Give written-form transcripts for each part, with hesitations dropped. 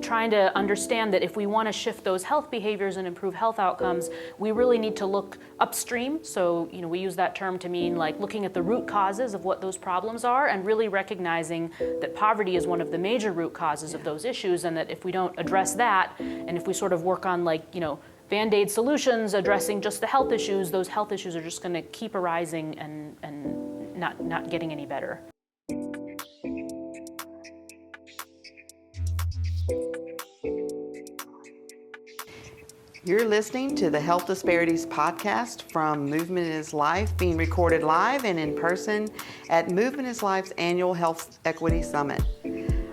trying to understand that if we want to shift those health behaviors and improve health outcomes, we really need to look upstream. So, we use that term to mean like looking at the root causes of what those problems are and really recognizing that poverty is one of the major root causes of those issues, and that if we don't address that, and if we sort of work on Band-Aid solutions addressing just the health issues, those health issues are just going to keep arising and not getting any better. You're listening to the Health Disparities podcast from Movement is Life, being recorded live and in person at Movement is Life's annual Health Equity Summit.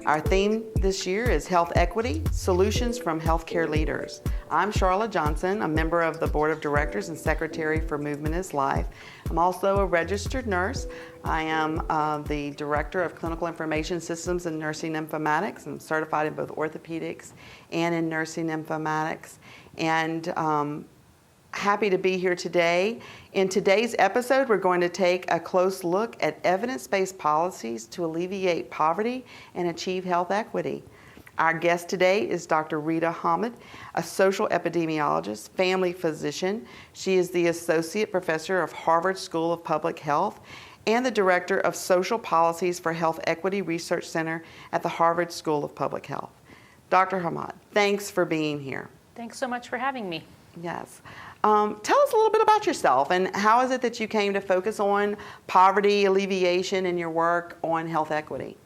Our theme this year is Health Equity, Solutions from Healthcare Leaders. I'm Charla Johnson, a member of the Board of Directors and Secretary for Movement is Life. I'm also a registered nurse. I am the Director of Clinical Information Systems and Nursing Informatics. I'm certified in both orthopedics and in nursing informatics. And happy to be here today. In today's episode, we're going to take a close look at evidence-based policies to alleviate poverty and achieve health equity. Our guest today is Dr. Rita Hamad, a social epidemiologist, family physician. She is the Associate Professor of Harvard School of Public Health and the Director of Social Policies for Health Equity Research Center at the Harvard School of Public Health. Dr. Hamad, thanks for being here. Thanks so much for having me. Yes. Tell us a little bit about yourself and how is it that you came to focus on poverty alleviation in your work on health equity?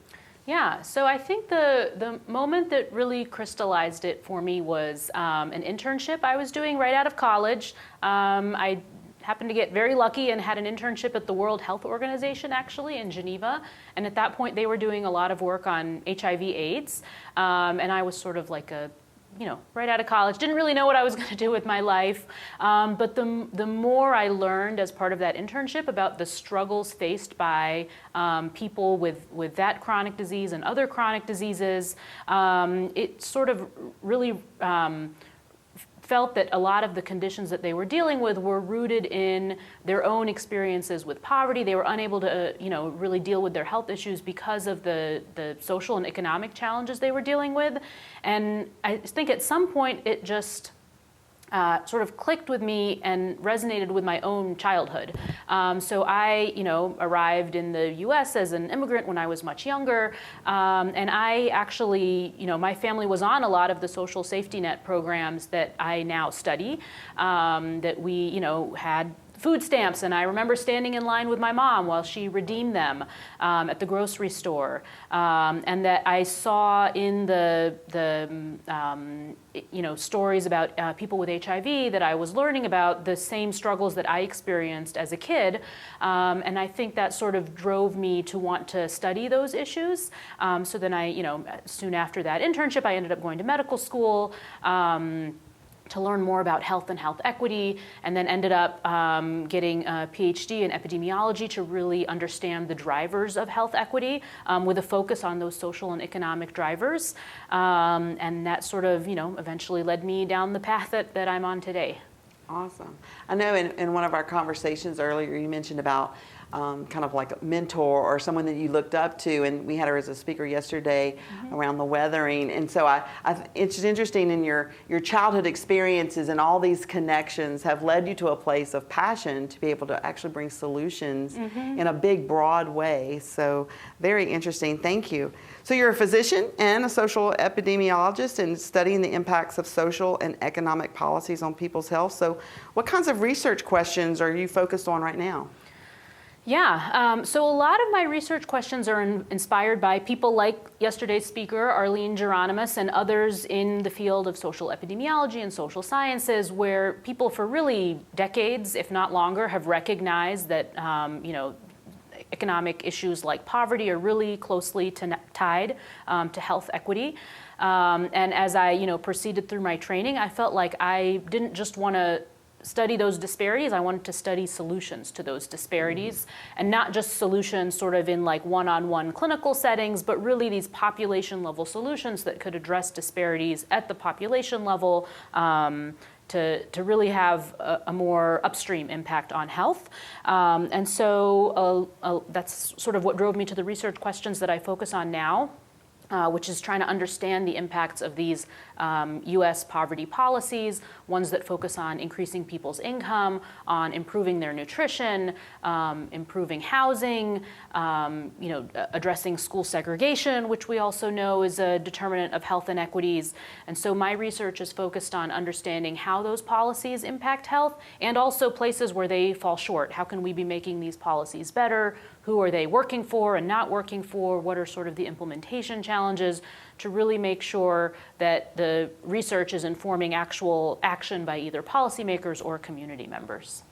Yeah, so I think the moment that really crystallized it for me was an internship I was doing right out of college. I happened to get very lucky and had an internship at the World Health Organization, actually, in Geneva. And at that point, they were doing a lot of work on HIV/AIDS. And I was sort of like right out of college, didn't really know what I was going to do with my life. But the more I learned as part of that internship about the struggles faced by people with that chronic disease and other chronic diseases, it sort of really felt that a lot of the conditions that they were dealing with were rooted in their own experiences with poverty. They were unable to, really deal with their health issues because of the social and economic challenges they were dealing with. And I think at some point it just sort of clicked with me and resonated with my own childhood. So I, arrived in the U.S. as an immigrant when I was much younger, and I actually, my family was on a lot of the social safety net programs that I now study, that we, had food stamps, and I remember standing in line with my mom while she redeemed them at the grocery store, and that I saw in the stories about people with HIV that I was learning about the same struggles that I experienced as a kid, and I think that sort of drove me to want to study those issues. So then I, soon after that internship, I ended up going to medical school to learn more about health and health equity, and then ended up getting a PhD in epidemiology to really understand the drivers of health equity with a focus on those social and economic drivers. And that sort of, eventually led me down the path that I'm on today. Awesome. I know in one of our conversations earlier, you mentioned about kind of like a mentor or someone that you looked up to, and we had her as a speaker yesterday around the weathering. And so it's interesting in your childhood experiences and all these connections have led you to a place of passion to be able to actually bring solutions in a big, broad way. So very interesting. Thank you. So you're a physician and a social epidemiologist and studying the impacts of social and economic policies on people's health. So what kinds of research questions are you focused on right now? Yeah, so a lot of my research questions are inspired by people like yesterday's speaker, Arlene Geronimus, and others in the field of social epidemiology and social sciences, where people for really decades, if not longer, have recognized that, economic issues like poverty are really closely tied to health equity. And as I, proceeded through my training, I felt like I didn't just want to study those disparities. I wanted to study solutions to those disparities, and not just solutions sort of in like one-on-one clinical settings, but really these population level solutions that could address disparities at the population level to really have a more upstream impact on health. And so that's sort of what drove me to the research questions that I focus on now. which is trying to understand the impacts of these U.S. poverty policies, ones that focus on increasing people's income, on improving their nutrition, improving housing, addressing school segregation, which we also know is a determinant of health inequities. And so my research is focused on understanding how those policies impact health and also places where they fall short. How can we be making these policies better? Who are they working for and not working for? What are sort of the implementation challenges to really make sure that the research is informing actual action by either policymakers or community members?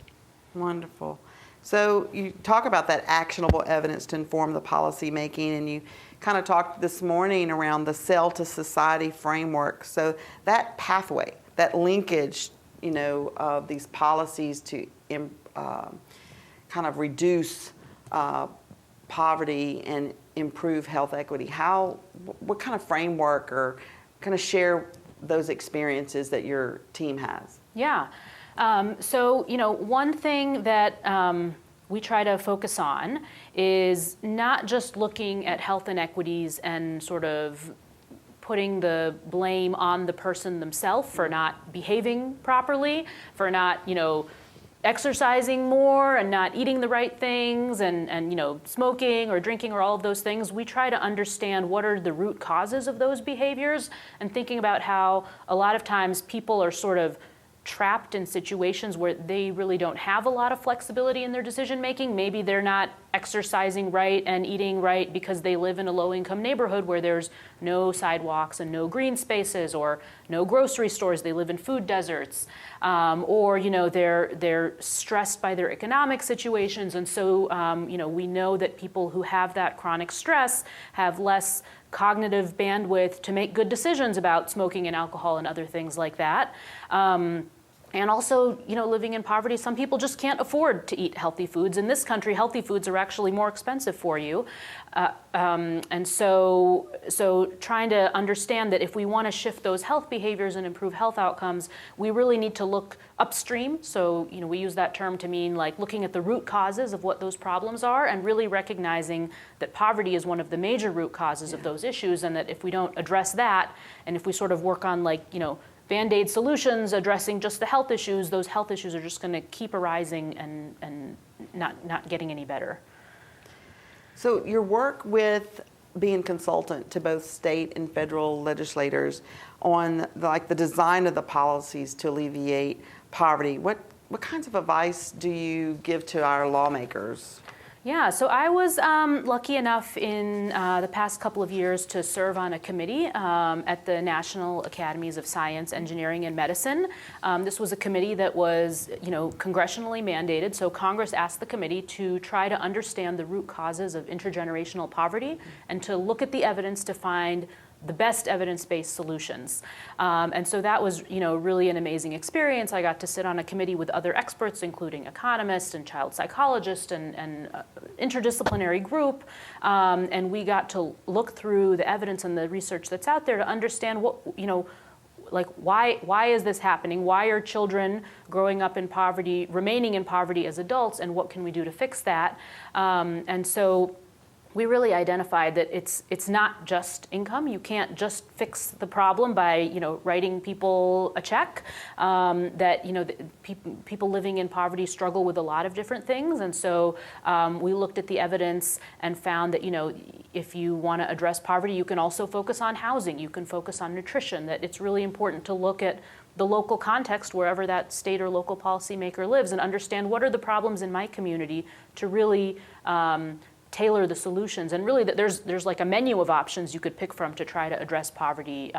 Wonderful. So you talk about that actionable evidence to inform the policy making, and you kind of talked this morning around the cell to society framework. So that pathway, that linkage, of these policies to kind of reduce poverty and improve health equity. What kind of framework, or kind of share those experiences that your team has? Yeah. One thing that we try to focus on is not just looking at health inequities and sort of putting the blame on the person themselves for not behaving properly, for not, exercising more and not eating the right things and smoking or drinking or all of those things. We try to understand what are the root causes of those behaviors, and thinking about how a lot of times people are sort of trapped in situations where they really don't have a lot of flexibility in their decision making. Maybe they're not exercising right and eating right because they live in a low-income neighborhood where there's no sidewalks and no green spaces or no grocery stores. They live in food deserts, or they're stressed by their economic situations, and so we know that people who have that chronic stress have less cognitive bandwidth to make good decisions about smoking and alcohol and other things like that. And also, living in poverty, some people just can't afford to eat healthy foods. In this country, healthy foods are actually more expensive for you. And so trying to understand that if we want to shift those health behaviors and improve health outcomes, we really need to look upstream. So, we use that term to mean like looking at the root causes of what those problems are, and really recognizing that poverty is one of the major root causes of those issues, and that if we don't address that, and if we sort of work on Band-Aid solutions addressing just the health issues, those health issues are just going to keep arising and not getting any better. So your work with being consultant to both state and federal legislators on the design of the policies to alleviate poverty, what kinds of advice do you give to our lawmakers? Yeah, so I was lucky enough in the past couple of years to serve on a committee at the National Academies of Science, Engineering, and Medicine. This was a committee that was, congressionally mandated. So Congress asked the committee to try to understand the root causes of intergenerational poverty and to look at the evidence to find the best evidence-based solutions. And so that was, really an amazing experience. I got to sit on a committee with other experts, including economists and child psychologists and interdisciplinary group. And we got to look through the evidence and the research that's out there to understand what, why is this happening? Why are children growing up in poverty, remaining in poverty as adults, and what can we do to fix that? And so we really identified that it's not just income. You can't just fix the problem by writing people a check. People living in poverty struggle with a lot of different things, and so we looked at the evidence and found that if you want to address poverty, you can also focus on housing. You can focus on nutrition. That it's really important to look at the local context wherever that state or local policymaker lives and understand what are the problems in my community to really tailor the solutions, and really that there's like a menu of options you could pick from to try to address poverty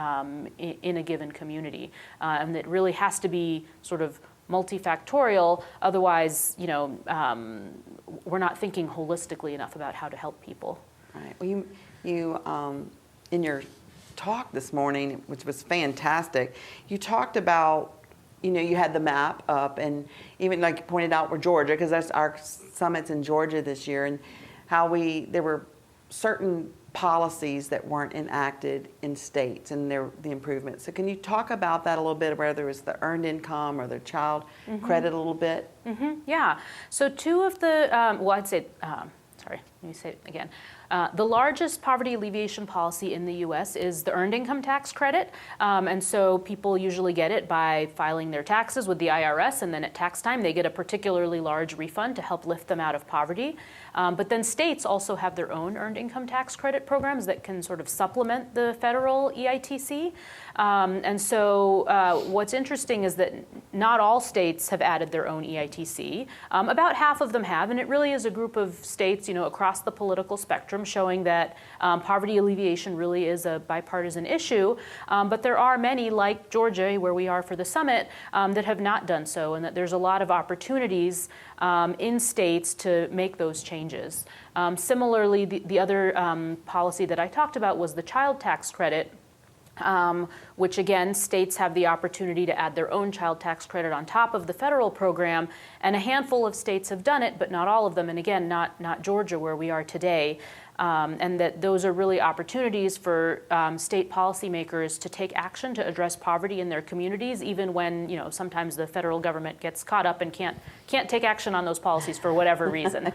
in a given community, and it really has to be sort of multifactorial. Otherwise, we're not thinking holistically enough about how to help people. Right. Well, you in your talk this morning, which was fantastic, you talked about you had the map up, and even like you pointed out, we're Georgia, because that's our summit's in Georgia this year, and how there were certain policies that weren't enacted in states and the improvements. So can you talk about that a little bit, whether it was the earned income or the child credit a little bit? Yeah. So two of the, let me say it again. The largest poverty alleviation policy in the U.S. is the Earned Income Tax Credit. And so people usually get it by filing their taxes with the IRS, and then at tax time they get a particularly large refund to help lift them out of poverty. But then states also have their own Earned Income Tax Credit programs that can sort of supplement the federal EITC. And so what's interesting is that not all states have added their own EITC. About half of them have, and it really is a group of states, across the political spectrum, showing that poverty alleviation really is a bipartisan issue. But there are many, like Georgia, where we are for the summit, that have not done so, and that there's a lot of opportunities in states to make those changes. Similarly, the other policy that I talked about was the child tax credit, which again, states have the opportunity to add their own child tax credit on top of the federal program, and a handful of states have done it, but not all of them, and again, not Georgia, where we are today. And that those are really opportunities for state policymakers to take action to address poverty in their communities, even when sometimes the federal government gets caught up and can't take action on those policies for whatever reason.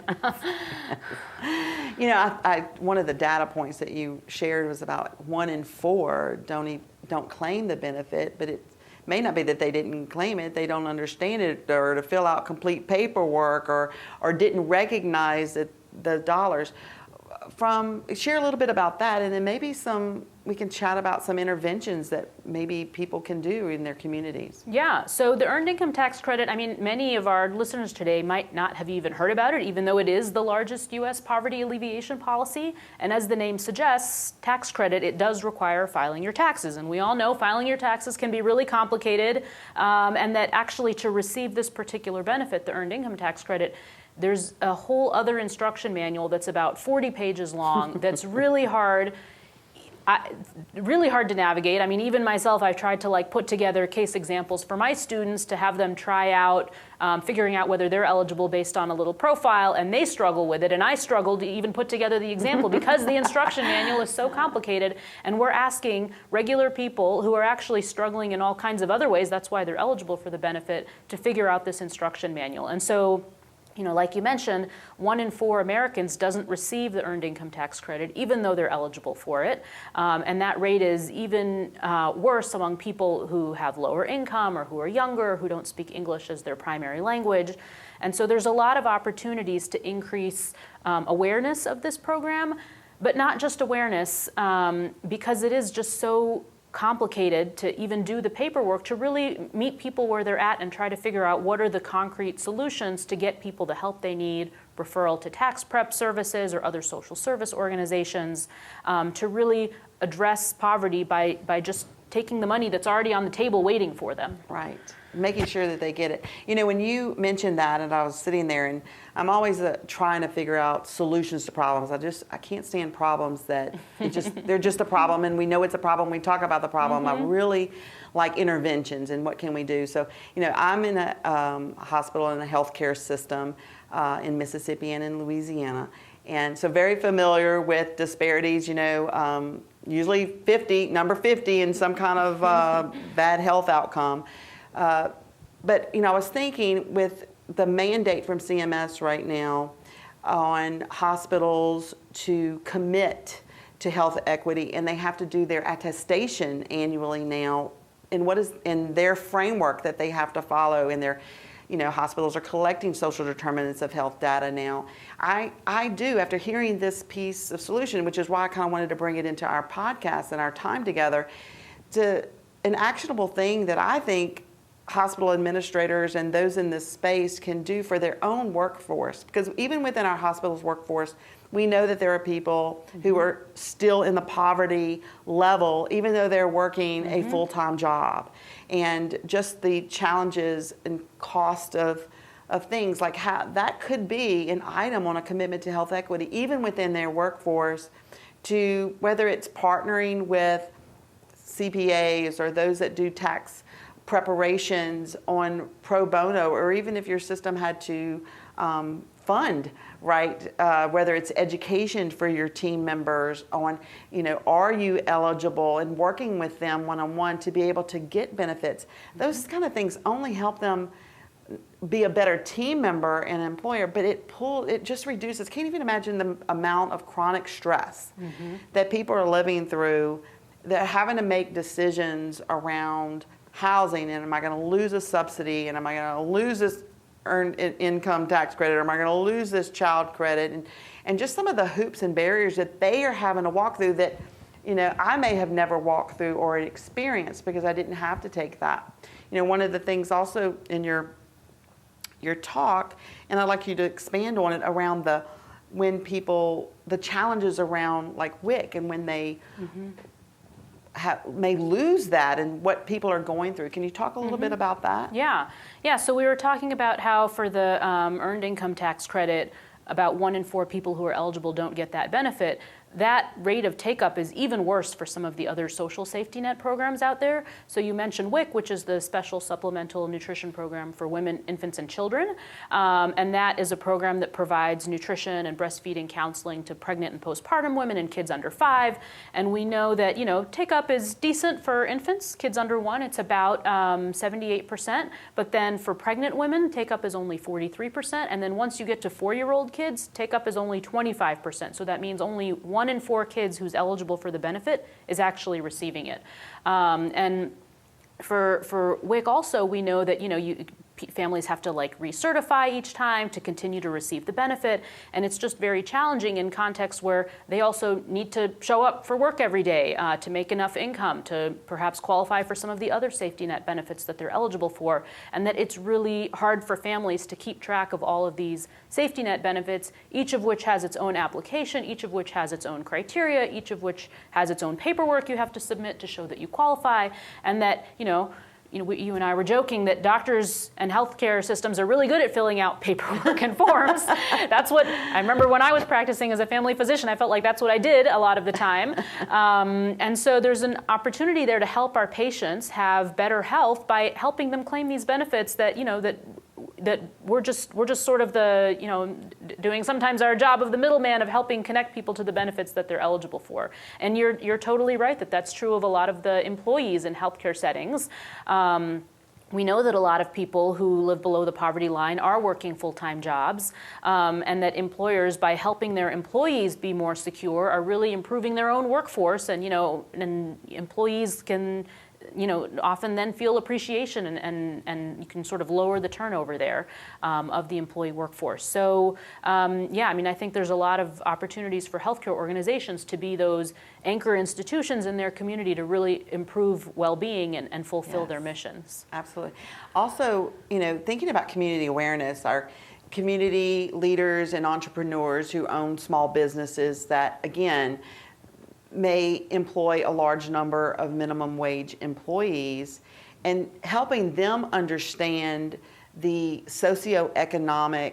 One of the data points that you shared was about 1 in 4 don't claim the benefit, but it may not be that they didn't claim it, they don't understand it, or to fill out complete paperwork, or didn't recognize the dollars. Share a little bit about that, and then maybe we can chat about some interventions that maybe people can do in their communities. Yeah, so the Earned Income Tax Credit, many of our listeners today might not have even heard about it, even though it is the largest U.S. poverty alleviation policy. And as the name suggests, tax credit, it does require filing your taxes. And we all know filing your taxes can be really complicated, and that actually to receive this particular benefit, the Earned Income Tax Credit, there's a whole other instruction manual that's about 40 pages long that's really hard to navigate. Even myself, I've tried to put together case examples for my students to have them try out, figuring out whether they're eligible based on a little profile, and they struggle with it, and I struggle to even put together the example because the instruction manual is so complicated, and we're asking regular people who are actually struggling in all kinds of other ways, that's why they're eligible for the benefit, to figure out this instruction manual. And so, like you mentioned, 1 in 4 Americans doesn't receive the Earned Income Tax Credit, even though they're eligible for it. And that rate is even worse among people who have lower income, or who are younger, or who don't speak English as their primary language. And so there's a lot of opportunities to increase awareness of this program, but not just awareness, because it is just so complicated to even do the paperwork, to really meet people where they're at and try to figure out what are the concrete solutions to get people the help they need, referral to tax prep services or other social service organizations, to really address poverty by just taking the money that's already on the table waiting for them. Right. Making sure that they get it. When you mentioned that, and I was sitting there, and I'm always trying to figure out solutions to problems. I can't stand problems that they're just a problem, and we know it's a problem. We talk about the problem. Mm-hmm. I really like interventions and what can we do. So, I'm in a hospital in a healthcare system in Mississippi and in Louisiana, and so very familiar with disparities. Usually number 50 in some kind of bad health outcome. But I was thinking with the mandate from CMS right now on hospitals to commit to health equity, and they have to do their attestation annually now, and what is in their framework that they have to follow in their, hospitals are collecting social determinants of health data now. I do, after hearing this piece of solution, which is why I kind of wanted to bring it into our podcast and our time together, to an actionable thing that I think hospital administrators and those in this space can do for their own workforce. Because even within our hospital's workforce, we know that there are people who are still in the poverty level, even though they're working a full-time job. And just the challenges and cost of things, like how that could be an item on a commitment to health equity, even within their workforce, to whether it's partnering with CPAs or those that do tax preparations on pro bono, or even if your system had to fund, right, whether it's education for your team members on, are you eligible, and working with them one-on-one to be able to get benefits. Those kind of things only help them be a better team member and employer, but it just reduces. Can't even imagine the amount of chronic stress that people are living through. They're having to make decisions around housing, and am I going to lose a subsidy, and am I going to lose this earned income tax credit, or am I going to lose this child credit, and just some of the hoops and barriers that they are having to walk through that, I may have never walked through or experienced because I didn't have to take that. One of the things also in your talk, and I'd like you to expand on it, around the challenges around like WIC, and when they may lose that, and what people are going through. Can you talk a little bit about that? Yeah. So we were talking about how for the earned income tax credit, about 1 in 4 people who are eligible don't get that benefit. That rate of take-up is even worse for some of the other social safety net programs out there. So you mentioned WIC, which is the Special Supplemental Nutrition Program for Women, Infants, and Children. And that is a program that provides nutrition and breastfeeding counseling to pregnant and postpartum women and kids under 5. And we know that, take-up is decent for infants, kids under 1, it's about 78%. But then for pregnant women, take-up is only 43%. And then once you get to 4-year-old kids, take-up is only 25%. So that means only 1 in 4 kids who's eligible for the benefit is actually receiving it. And for WIC also, we know that families have to recertify each time to continue to receive the benefit, and it's just very challenging in contexts where they also need to show up for work every day to make enough income to perhaps qualify for some of the other safety net benefits that they're eligible for, and that it's really hard for families to keep track of all of these safety net benefits, each of which has its own application, each of which has its own criteria, each of which has its own paperwork you have to submit to show that you qualify, and that, you and I were joking that doctors and healthcare systems are really good at filling out paperwork and forms. That's what I remember when I was practicing as a family physician. I felt like that's what I did a lot of the time. And so there's an opportunity there to help our patients have better health by helping them claim these benefits that, that we're just sort of doing sometimes our job of the middleman of helping connect people to the benefits that they're eligible for. And you're totally right that that's true of a lot of the employees in healthcare settings. We know that a lot of people who live below the poverty line are working full-time jobs, and that employers, by helping their employees be more secure, are really improving their own workforce, and and employees can often then feel appreciation, and you can sort of lower the turnover there of the employee workforce. So I think there's a lot of opportunities for healthcare organizations to be those anchor institutions in their community to really improve well-being and fulfill their missions. Absolutely. Also, thinking about community awareness, our community leaders and entrepreneurs who own small businesses that, again, may employ a large number of minimum wage employees, and helping them understand the socioeconomic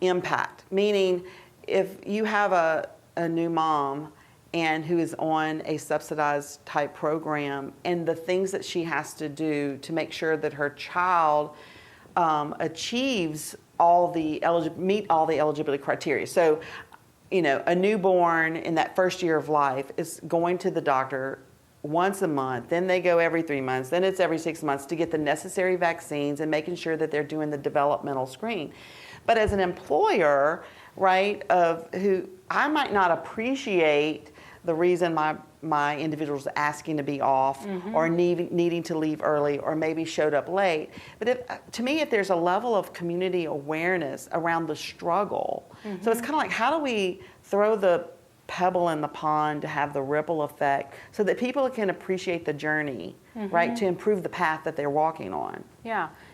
impact. Meaning, if you have a new mom and who is on a subsidized type program, and the things that she has to do to make sure that her child achieves meet all the eligibility criteria. So, a newborn in that first year of life is going to the doctor once a month, then they go every 3 months, then it's every 6 months to get the necessary vaccines and making sure that they're doing the developmental screen. But as an employer, right, who I might not appreciate the reason my individual's asking to be off, or needing to leave early, or maybe showed up late. But to me, if there's a level of community awareness around the struggle, so it's kind of like, how do we throw the pebble in the pond to have the ripple effect so that people can appreciate the journey, right, to improve the path that they're walking on?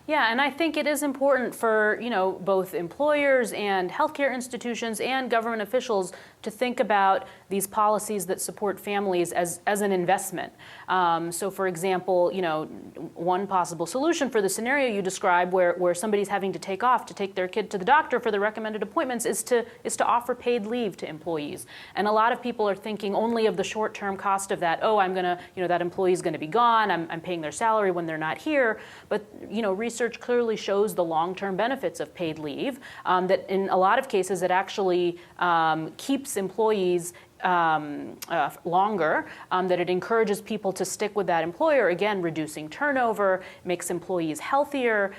Yeah, and I think it is important for, both employers and healthcare institutions and government officials to think about these policies that support families as an investment. So for example, one possible solution for the scenario you describe where somebody's having to take off to take their kid to the doctor for the recommended appointments is to offer paid leave to employees. And a lot of people are thinking only of the short-term cost of that. Oh, I'm gonna, that employee's gonna be gone, I'm paying their salary when they're not here. But, research clearly shows the long-term benefits of paid leave, that in a lot of cases it actually keeps employees longer, that it encourages people to stick with that employer, again, reducing turnover, makes employees healthier.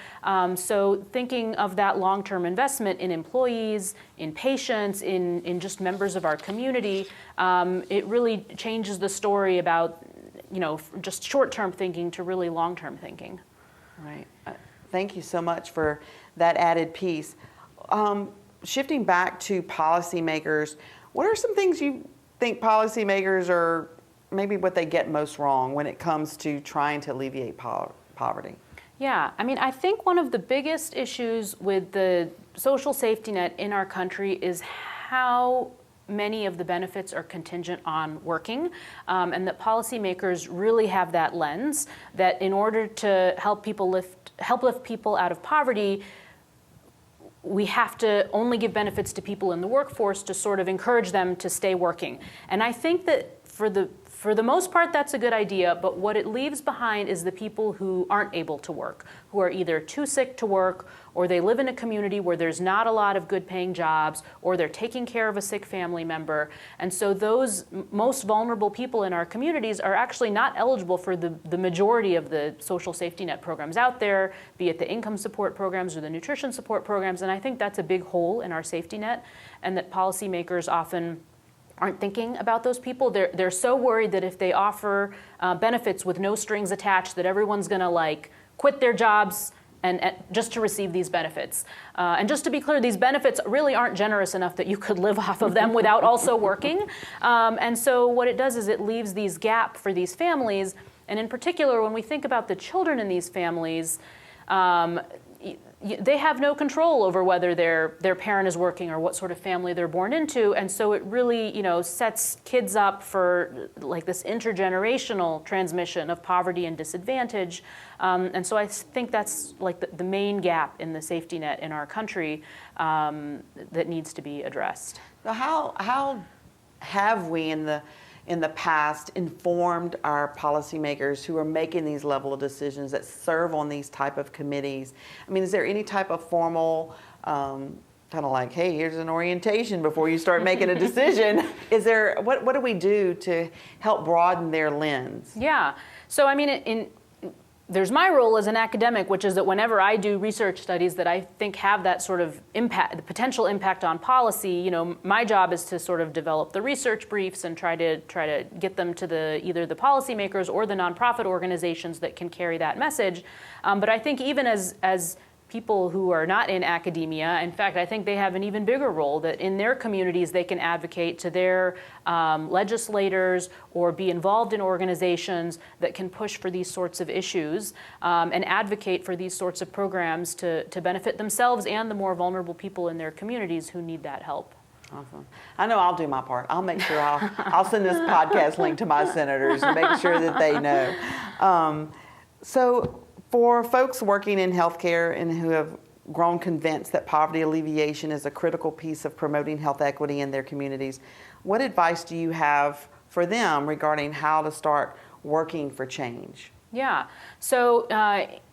So thinking of that long-term investment in employees, in patients, in just members of our community, it really changes the story about, just short-term thinking to really long-term thinking. Right. Thank you so much for that added piece. Shifting back to policymakers, what are some things you think policymakers are maybe what they get most wrong when it comes to trying to alleviate poverty? Yeah, I think one of the biggest issues with the social safety net in our country is how many of the benefits are contingent on working, and that policymakers really have that lens that in order to help lift people out of poverty, we have to only give benefits to people in the workforce to sort of encourage them to stay working. And I think that for the most part, that's a good idea, but what it leaves behind is the people who aren't able to work, who are either too sick to work, or they live in a community where there's not a lot of good paying jobs, or they're taking care of a sick family member. And so those most vulnerable people in our communities are actually not eligible for the majority of the social safety net programs out there, be it the income support programs or the nutrition support programs. And I think that's a big hole in our safety net, and that policymakers often aren't thinking about those people. They're so worried that if they offer benefits with no strings attached, that everyone's gonna quit their jobs and just to receive these benefits. And just to be clear, these benefits really aren't generous enough that you could live off of them without also working. And so what it does is it leaves these gaps for these families. And in particular, when we think about the children in these families, they have no control over whether their parent is working or what sort of family they're born into, and so it really, sets kids up for this intergenerational transmission of poverty and disadvantage. And so I think that's the main gap in the safety net in our country that needs to be addressed. So how have we in the past informed our policymakers who are making these level of decisions that serve on these type of committees? Is there any type of formal, kind of hey, here's an orientation before you start making a decision? What do we do to help broaden their lens? Yeah, so there's my role as an academic, which is that whenever I do research studies that I think have that sort of impact, the potential impact on policy, my job is to sort of develop the research briefs and try to get them to either the policymakers or the nonprofit organizations that can carry that message. But I think even as people who are not in academia, in fact, I think they have an even bigger role, that in their communities they can advocate to their legislators or be involved in organizations that can push for these sorts of issues and advocate for these sorts of programs to benefit themselves and the more vulnerable people in their communities who need that help. Awesome. I know I'll do my part. I'll make sure I'll send this podcast link to my senators and make sure that they know. So for folks working in healthcare and who have grown convinced that poverty alleviation is a critical piece of promoting health equity in their communities, what advice do you have for them regarding how to start working for change? Yeah. So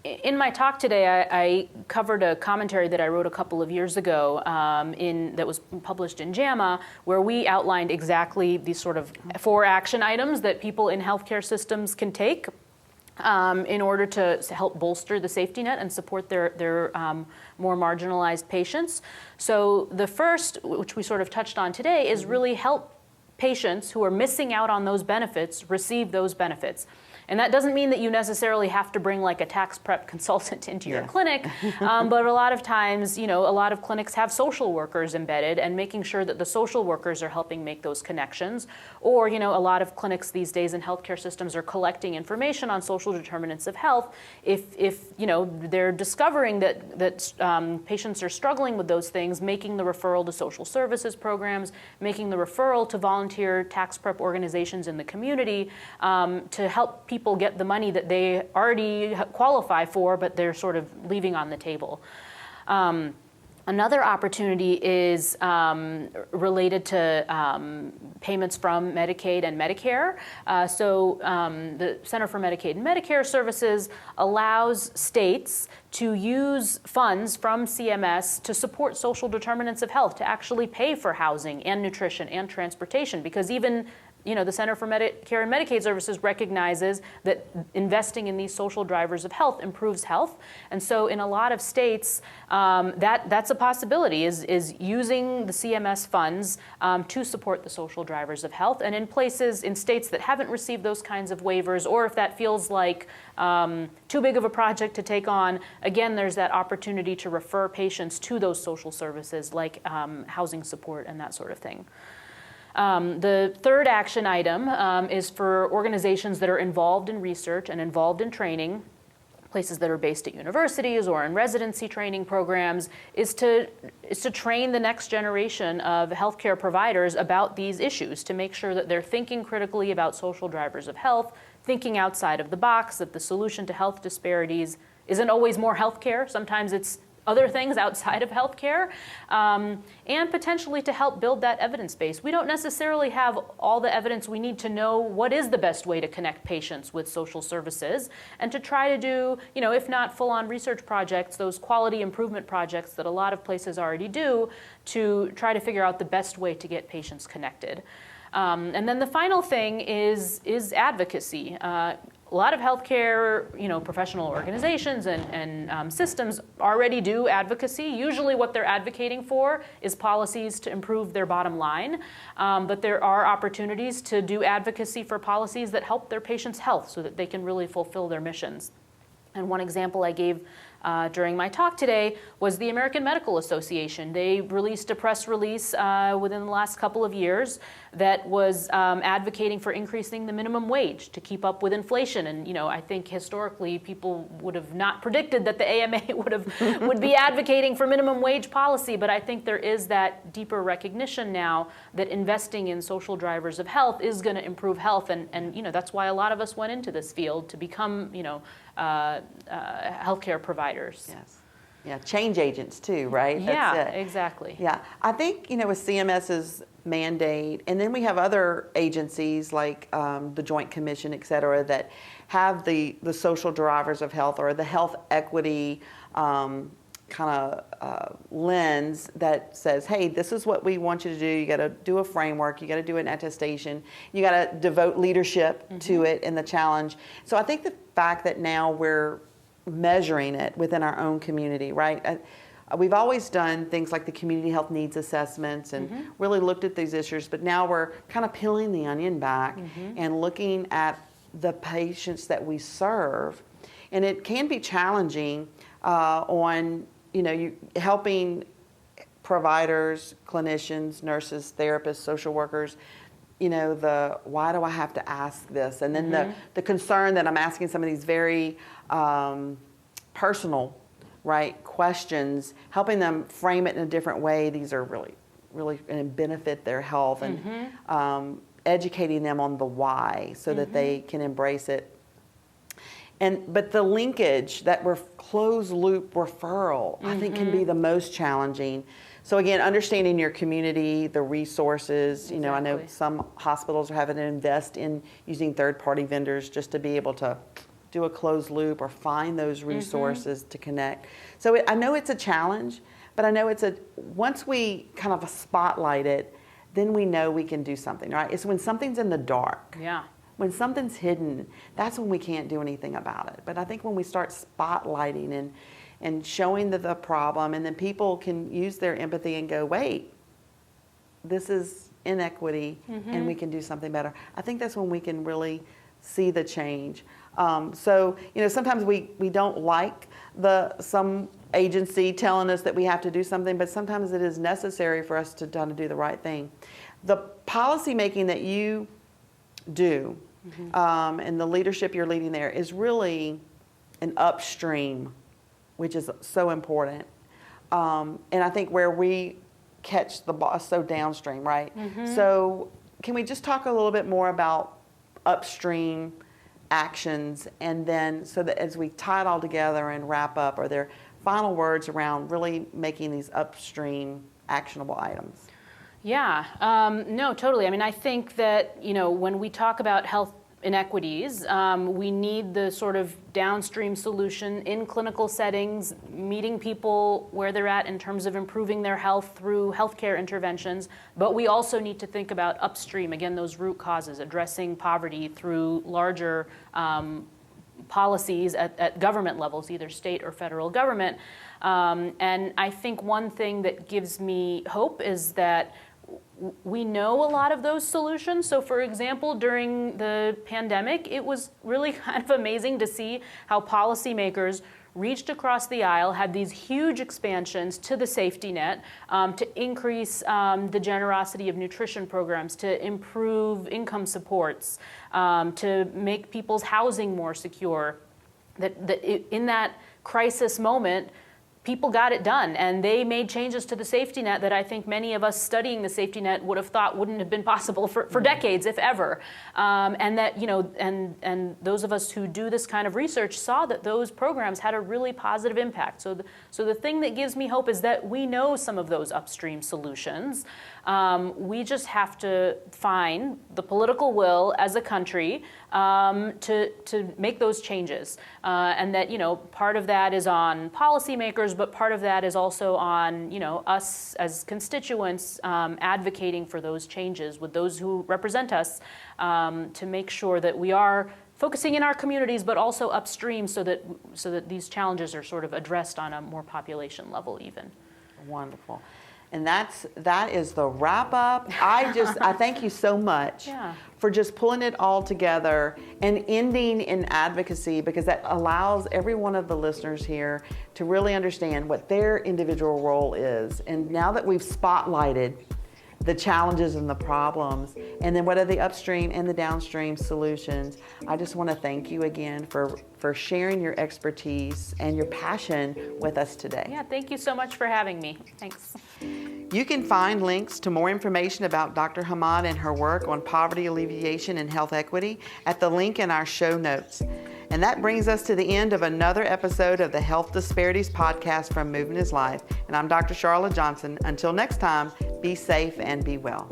in my talk today, I covered a commentary that I wrote a couple of years ago that was published in JAMA, where we outlined exactly these sort of 4 action items that people in healthcare systems can take in order to help bolster the safety net and support their more marginalized patients. So the first, which we sort of touched on today, is really help patients who are missing out on those benefits receive those benefits. And that doesn't mean that you necessarily have to bring a tax prep consultant into your clinic, but a lot of times, a lot of clinics have social workers embedded, and making sure that the social workers are helping make those connections. Or, a lot of clinics these days in healthcare systems are collecting information on social determinants of health. If they're discovering that patients are struggling with those things, making the referral to social services programs, making the referral to volunteer tax prep organizations in the community to help people get the money that they already qualify for, but they're sort of leaving on the table. Another opportunity is related to payments from Medicaid and Medicare. The Center for Medicaid and Medicare Services allows states to use funds from CMS to support social determinants of health, to actually pay for housing and nutrition and transportation, because even the Center for Medicare and Medicaid Services recognizes that investing in these social drivers of health improves health. And so in a lot of states, that's a possibility, is using the CMS funds to support the social drivers of health. And in states that haven't received those kinds of waivers, or if that feels like too big of a project to take on, again, there's that opportunity to refer patients to those social services like housing support and that sort of thing. The third action item is for organizations that are involved in research and involved in training, places that are based at universities or in residency training programs, is to train the next generation of healthcare providers about these issues, to make sure that they're thinking critically about social drivers of health, thinking outside of the box, that the solution to health disparities isn't always more healthcare. Sometimes it's other things outside of healthcare, and potentially to help build that evidence base. We don't necessarily have all the evidence we need to know what is the best way to connect patients with social services, and to try to do, if not full-on research projects, those quality improvement projects that a lot of places already do, to try to figure out the best way to get patients connected. And then the final thing is advocacy. A lot of healthcare, professional organizations and systems already do advocacy. Usually what they're advocating for is policies to improve their bottom line. But there are opportunities to do advocacy for policies that help their patients' health so that they can really fulfill their missions. And one example I gave during my talk today was the American Medical Association. They released a press release within the last couple of years that was advocating for increasing the minimum wage to keep up with inflation. And I think historically people would have not predicted that the AMA would be advocating for minimum wage policy. But I think there is that deeper recognition now that investing in social drivers of health is going to improve health. And that's why a lot of us went into this field, to become healthcare providers. Yes. Yeah, change agents too, right? Yeah, That's it. Exactly. Yeah, I think, with CMS's mandate, and then we have other agencies like the Joint Commission, et cetera, that have the social drivers of health, or the health equity lens that says, hey, this is what we want you to do. You got to do a framework. You got to do an attestation. You got to devote leadership to it and the challenge. So I think the fact that now we're measuring it within our own community, right? We've always done things like the community health needs assessments and really looked at these issues, but now we're kind of peeling the onion back and looking at the patients that we serve. And it can be challenging on, you helping providers, clinicians, nurses, therapists, social workers, why do I have to ask this? And then the concern that I'm asking some of these very personal, right, questions, helping them frame it in a different way. These are really going to benefit their health, and educating them on the why so that they can embrace it. But the linkage, that closed loop referral, I think can be the most challenging. So again, understanding your community, the resources, Exactly. I know some hospitals are having to invest in using third-party vendors just to be able to do a closed loop or find those resources to connect. So I know it's a challenge, but I know once we kind of spotlight it, then we know we can do something, right? It's when something's in the dark. Yeah. When something's hidden, that's when we can't do anything about it. But I think when we start spotlighting and showing the problem, and then people can use their empathy and go, wait, this is inequity, and we can do something better. I think that's when we can really see the change. So, sometimes we don't like some agency telling us that we have to do something, but sometimes it is necessary for us to do the right thing. The policy making that you do, and the leadership you're leading there, is really an upstream, which is so important. And I think where we catch the ball is so downstream, right? So can we just talk a little bit more about upstream actions, and then so that as we tie it all together and wrap up, are there final words around really making these upstream actionable items? Yeah, no, totally. I mean, I think that, when we talk about health inequities, we need the sort of downstream solution in clinical settings, meeting people where they're at in terms of improving their health through healthcare interventions. But we also need to think about upstream, again, those root causes, addressing poverty through larger policies at government levels, either state or federal government. And I think one thing that gives me hope is that we know a lot of those solutions. So for example, during the pandemic, it was really kind of amazing to see how policymakers reached across the aisle, had these huge expansions to the safety net, to increase the generosity of nutrition programs, to improve income supports, to make people's housing more secure. In that crisis moment, people got it done, and they made changes to the safety net that I think many of us studying the safety net would have thought wouldn't have been possible for decades, if ever. And that, and those of us who do this kind of research saw that those programs had a really positive impact. So the thing that gives me hope is that we know some of those upstream solutions. We just have to find the political will as a country to make those changes. And that, part of that is on policymakers, but part of that is also on, us as constituents advocating for those changes with those who represent us to make sure that we are focusing in our communities, but also upstream so that these challenges are sort of addressed on a more population level even. Wonderful. And that is the wrap up. I thank you so much for just pulling it all together and ending in advocacy, because that allows every one of the listeners here to really understand what their individual role is. And now that we've spotlighted the challenges and the problems, and then what are the upstream and the downstream solutions, I just want to thank you again for sharing your expertise and your passion with us today. Yeah, thank you so much for having me. Thanks. You can find links to more information about Dr. Hamad and her work on poverty alleviation and health equity at the link in our show notes. And that brings us to the end of another episode of the Health Disparities podcast from Movement is Life. And I'm Dr. Charla Johnson. Until next time, be safe and be well.